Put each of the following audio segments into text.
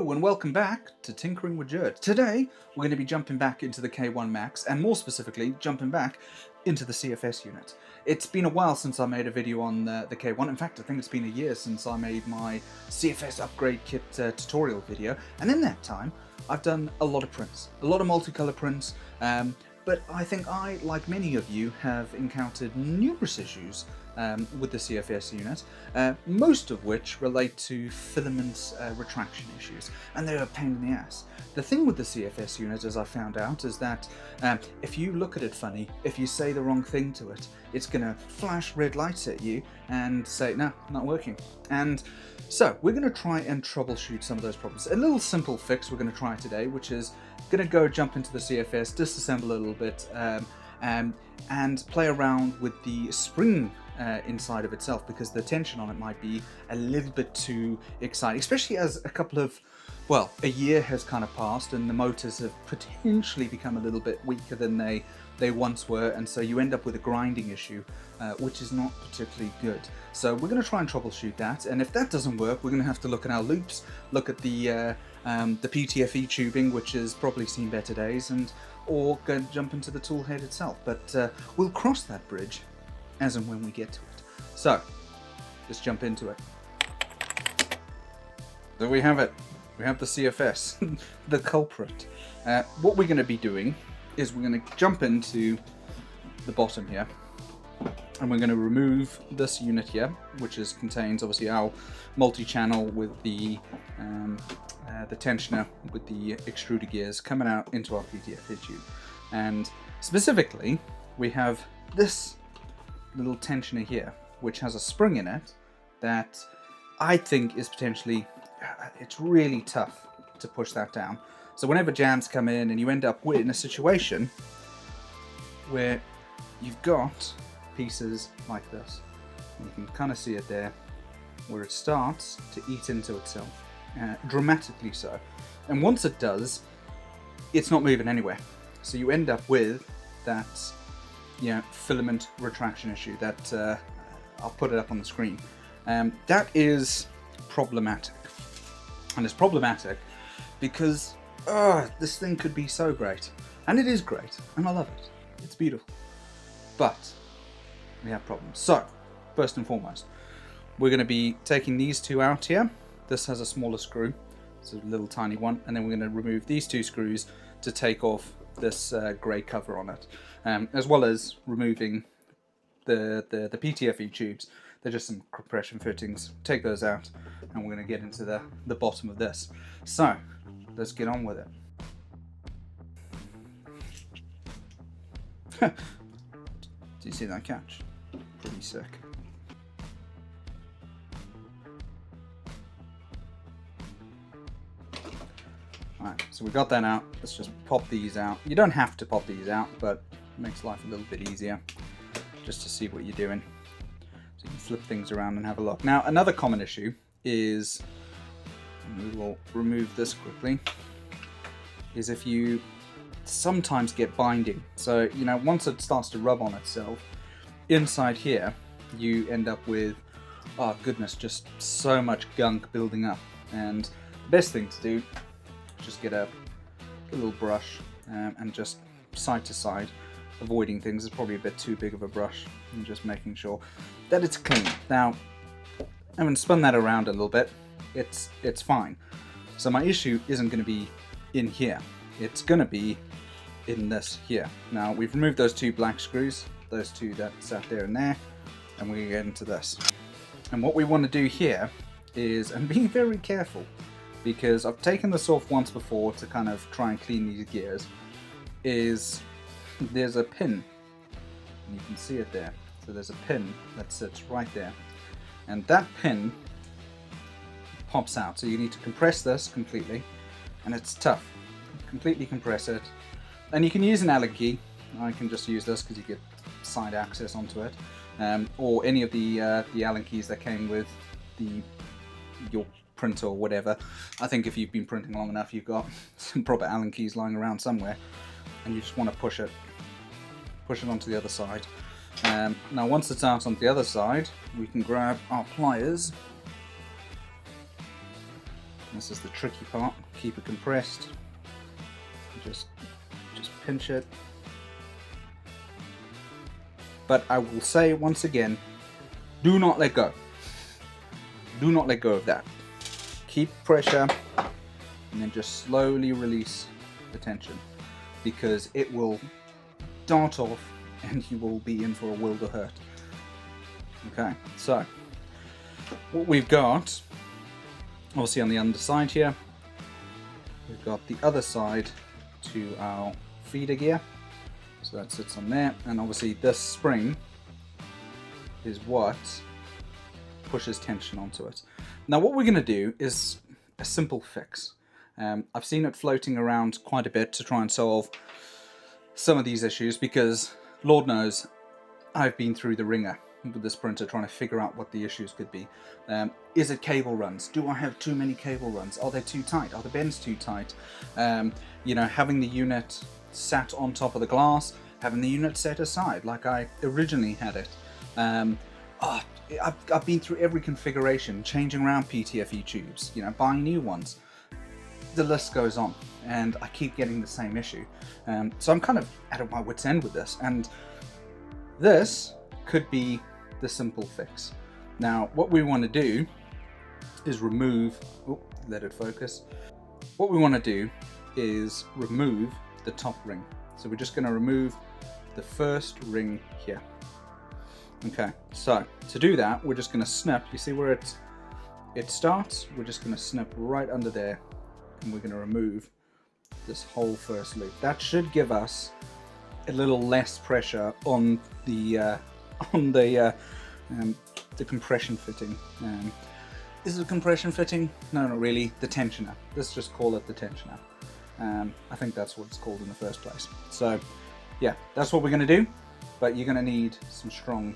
Hello and welcome back to Tinkering with Jerd. Today we're going to be jumping back into the K1 Max and more specifically jumping back into the CFS unit. It's been a while since I made a video on the K1. In fact, I think it's been a year since I made my CFS upgrade kit tutorial video, and in that time I've done a lot of prints, a lot of multicolour prints, but I think I, like many of you, have encountered numerous issues with the CFS unit, most of which relate to filament retraction issues, and they're a pain in the ass. The thing with the CFS unit, as I found out, is that if you look at it funny, if you say the wrong thing to it, it's going to flash red lights at you and say, no, not working. And so we're going to try and troubleshoot some of those problems. A little simple fix we're going to try today, which is going to jump into the CFS, disassemble a little bit, and play around with the spring inside of itself, because the tension on it might be a little bit too exciting, especially as a year has kind of passed and the motors have potentially become a little bit weaker than they once were, and so you end up with a grinding issue, which is not particularly good. So we're going to try and troubleshoot that, and if that doesn't work, we're going to have to look at our loops, look at the PTFE tubing, which has probably seen better days, or go and jump into the tool head itself. But we'll cross that bridge as and when we get to it. So let's jump into it. There we have it. We have the CFS, the culprit. What we're going to be doing is we're going to jump into the bottom here, and we're going to remove this unit here, which contains obviously our multi-channel with the tensioner with the extruder gears coming out into our PTFE tube. And specifically, we have this little tensioner here, which has a spring in it that I think is potentially, it's really tough to push that down. So whenever jams come in, and you end up in a situation where you've got pieces like this, and you can kind of see it there, where it starts to eat into itself, dramatically so. And once it does, it's not moving anywhere. So you end up with that filament retraction issue that I'll put it up on the screen. That is problematic, and it's problematic because this thing could be so great, and it is great, and I love it. It's beautiful, but we have problems. So first and foremost, we're going to be taking these two out here. This has a smaller screw, it's a little tiny one, and then we're going to remove these two screws to take off this grey cover on it, as well as removing the PTFE tubes. They're just some compression fittings. Take those out, and we're going to get into the bottom of this. So let's get on with it. Do you see that catch? Pretty sick. Alright, so we got that out. Let's just pop these out. You don't have to pop these out, but it makes life a little bit easier just to see what you're doing. So you can flip things around and have a look. Now, another common issue is, and we will remove this quickly, is if you sometimes get binding. So, once it starts to rub on itself, inside here, you end up with, oh goodness, just so much gunk building up. And the best thing to do, just get a little brush and just side to side, avoiding things. It's probably a bit too big of a brush, and just making sure that it's clean. Now, having spun that around a little bit, it's fine. So my issue isn't going to be in here. It's going to be in this here. Now, we've removed those two black screws, those two that sat there and there, and we get into this. And what we want to do here is, and be very careful, because I've taken this off once before to kind of try and clean these gears, is there's a pin, and you can see it there. So there's a pin that sits right there, and that pin pops out. So you need to compress this completely, and it's tough. Completely compress it, and you can use an Allen key. I can just use this because you get side access onto it, or any of the Allen keys that came with your printer or whatever. I think if you've been printing long enough, you've got some proper Allen keys lying around somewhere, and you just want to push it onto the other side. Now once it's out on the other side, we can grab our pliers This is the tricky part. Keep it compressed. Just pinch it. But I will say once again, do not let go. Do not let go of that. Keep pressure and then just slowly release the tension, because it will dart off and you will be in for a world of hurt. Okay, so what we've got, obviously on the underside here, we've got the other side to our feeder gear. So that sits on there, and obviously this spring is what pushes tension onto it. Now what we're going to do is a simple fix. I've seen it floating around quite a bit to try and solve some of these issues, because Lord knows I've been through the ringer with this printer trying to figure out what the issues could be. Is it cable runs? Do I have too many cable runs? Are they too tight? Are the bends too tight? You know, having the unit sat on top of the glass, having the unit set aside like I originally had it. I've been through every configuration, changing around PTFE tubes, you know, buying new ones. The list goes on, and I keep getting the same issue. So I'm kind of at my wit's end with this, and this could be the simple fix. Now, what we want to do is remove, let it focus. What we want to do is remove the top ring. So we're just going to remove the first ring here. Okay, so to do that, we're just going to snip. You see where it starts? We're just going to snip right under there, and we're going to remove this whole first loop. That should give us a little less pressure on the compression fitting. Is it a compression fitting? No, not really. The tensioner. Let's just call it the tensioner. I think that's what it's called in the first place. So yeah, that's what we're going to do, but you're going to need some strong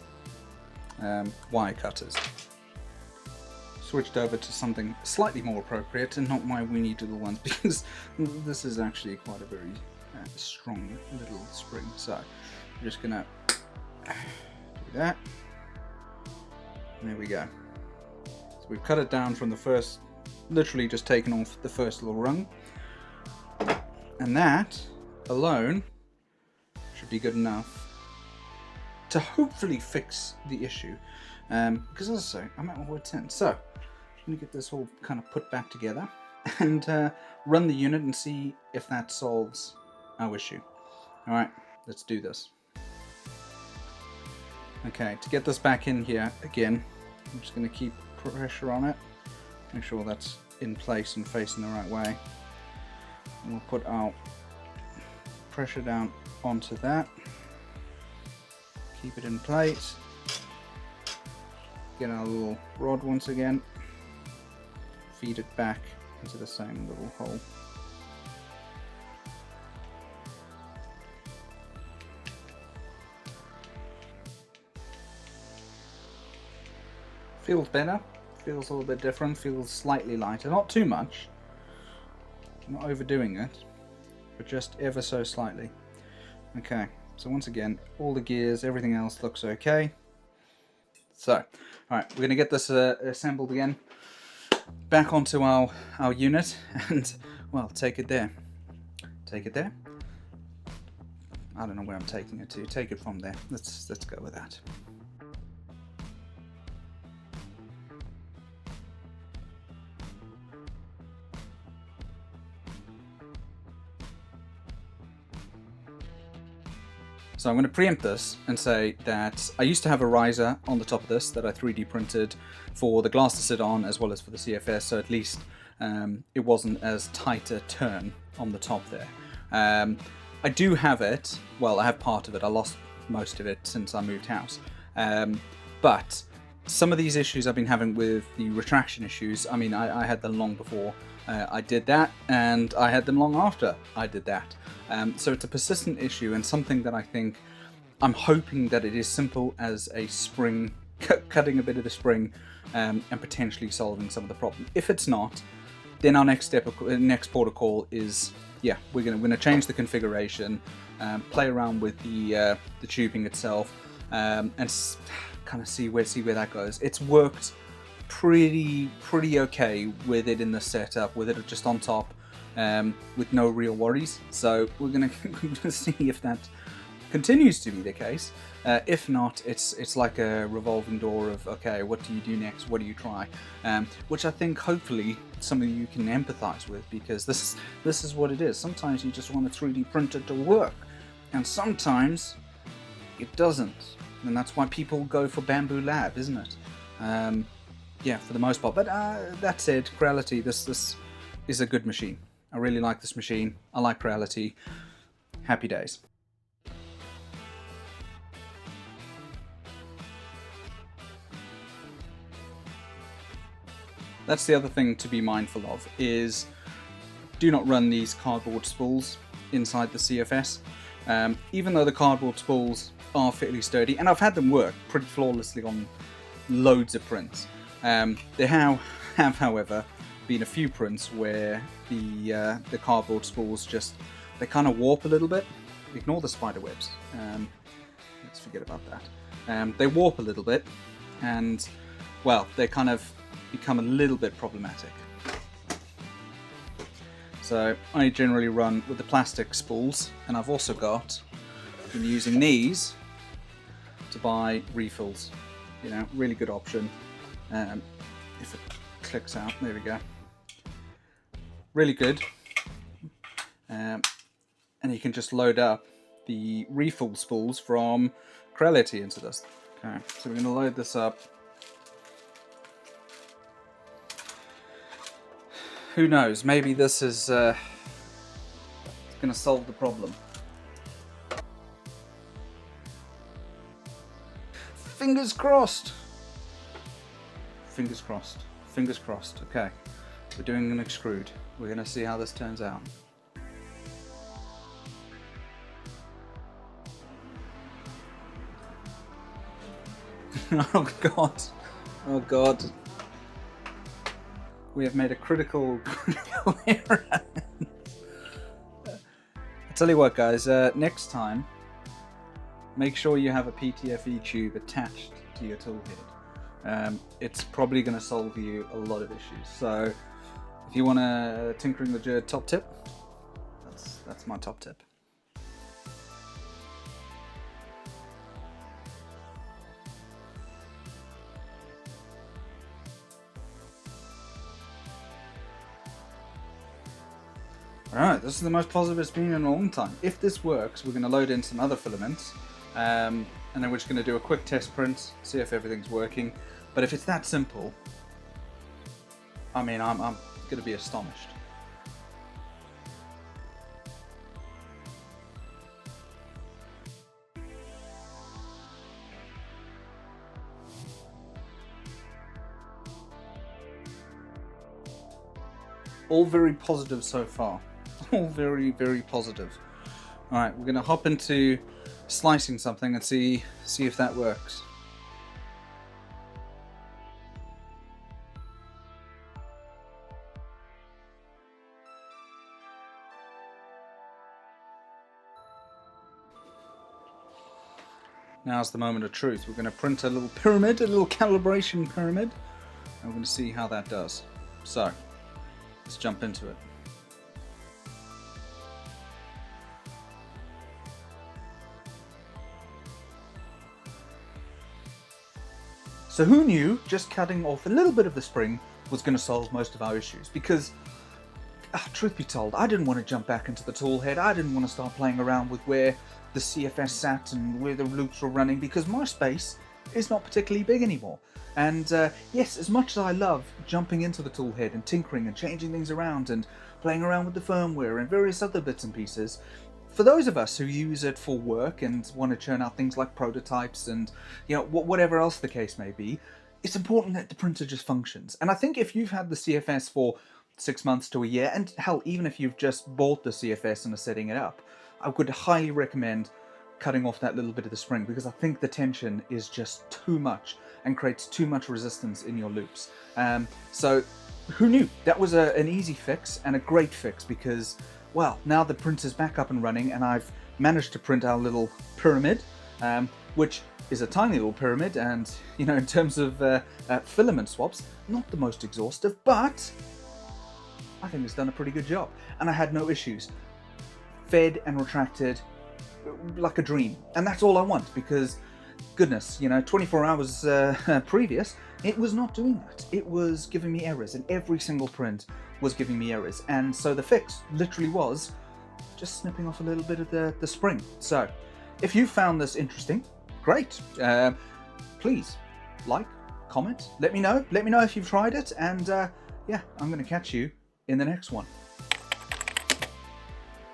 wire cutters. Switched over to something slightly more appropriate and not my weenie doodle ones, because this is actually quite a very strong little spring. So I'm just going to do that. There we go. So we've cut it down from the first, literally just taken off the first little rung. And that alone should be good enough to hopefully fix the issue. Because as I say, I'm at my wit's end. So I'm going to get this all kind of put back together and run the unit and see if that solves our issue. Alright, let's do this. Okay, to get this back in here again, I'm just going to keep pressure on it. Make sure that's in place and facing the right way. And we'll put our pressure down onto that. Keep it in place. Get our little rod once again. Feed it back into the same little hole. Feels better. Feels a little bit different. Feels slightly lighter. Not too much. Not overdoing it, but just ever so slightly. Okay, so once again, all the gears, everything else looks okay. So, alright, we're going to get this assembled again, back onto our unit, and, well, take it there. Take it there? I don't know where I'm taking it to. Take it from there. Let's go with that. So I'm going to preempt this and say that I used to have a riser on the top of this that I 3D printed for the glass to sit on as well as for the CFS, so at least it wasn't as tight a turn on the top there. I do have it, well I have part of it, I lost most of it since I moved house. But some of these issues I've been having with the retraction issues, I mean I had them long before I did that, and I had them long after I did that. So it's a persistent issue, and something that I'm hoping that it is simple as a spring, cutting a bit of the spring and potentially solving some of the problem. If it's not, then our next port of call is, yeah, we're gonna change the configuration, play around with the tubing itself, and kind of see where that goes. It's worked pretty okay with it in the setup, with it just on top, with no real worries. So we're gonna see if that continues to be the case. If not, it's like a revolving door of, okay, what do you do next? What do you try? Which I think hopefully some of you can empathize with, because this is what it is. Sometimes you just want a 3D printer to work, and sometimes it doesn't, and that's why people go for Bamboo Lab, isn't it? Yeah, for the most part. But that said, Creality, this is a good machine. I really like this machine. I like Creality. Happy days. That's the other thing to be mindful of, is do not run these cardboard spools inside the CFS. Even though the cardboard spools are fairly sturdy, and I've had them work pretty flawlessly on loads of prints. There have, however, been a few prints where the cardboard spools they kind of warp a little bit. Ignore the spider webs. Let's forget about that. They warp a little bit, and well, they kind of become a little bit problematic. So I generally run with the plastic spools, and I've also been using these to buy refills. You know, really good option. If it clicks out, there we go. Really good. And you can just load up the refill spools from Creality into this. Okay, so we're going to load this up. Who knows, maybe this is going to solve the problem. Fingers crossed! Fingers crossed. Fingers crossed. Okay, we're doing an extrude. We're going to see how this turns out. Oh god. Oh god. We have made a critical error. I tell you what, guys, next time, make sure you have a PTFE tube attached to your tool head. It's probably going to solve you a lot of issues. So if you want a tinkering with your top tip, that's my top tip. Alright, this is the most positive it's been in a long time. If this works, we're going to load in some other filaments, and then we're just going to do a quick test print, see if everything's working. But if it's that simple, I mean, I'm going to be astonished. All very positive so far. All very, very positive. Alright, we're going to hop into slicing something and see if that works. Now's the moment of truth. We're going to print a little pyramid, a little calibration pyramid, and we're going to see how that does. So, let's jump into it. So who knew just cutting off a little bit of the spring was going to solve most of our issues? Because, truth be told, I didn't want to jump back into the tool head. I didn't want to start playing around with where the CFS sat and where the loops were running, because my space is not particularly big anymore. And yes, as much as I love jumping into the tool head and tinkering and changing things around and playing around with the firmware and various other bits and pieces, for those of us who use it for work and want to churn out things like prototypes and, you know, whatever else the case may be, it's important that the printer just functions. And I think if you've had the CFS for 6 months to a year, and hell, even if you've just bought the CFS and are setting it up, I would highly recommend cutting off that little bit of the spring, because I think the tension is just too much and creates too much resistance in your loops. So who knew? That was an easy fix and a great fix, because, well, now the printer's back up and running and I've managed to print our little pyramid, which is a tiny little pyramid, and you know, in terms of filament swaps, not the most exhaustive, but I think it's done a pretty good job, and I had no issues. Fed and retracted like a dream, and that's all I want, because goodness, you know, 24 hours previous, it was not doing that. It was giving me errors, and every single print was giving me errors, and so the fix literally was just snipping off a little bit of the spring. So if you found this interesting, great. Please like, comment, let me know if you've tried it, and yeah, I'm going to catch you in the next one.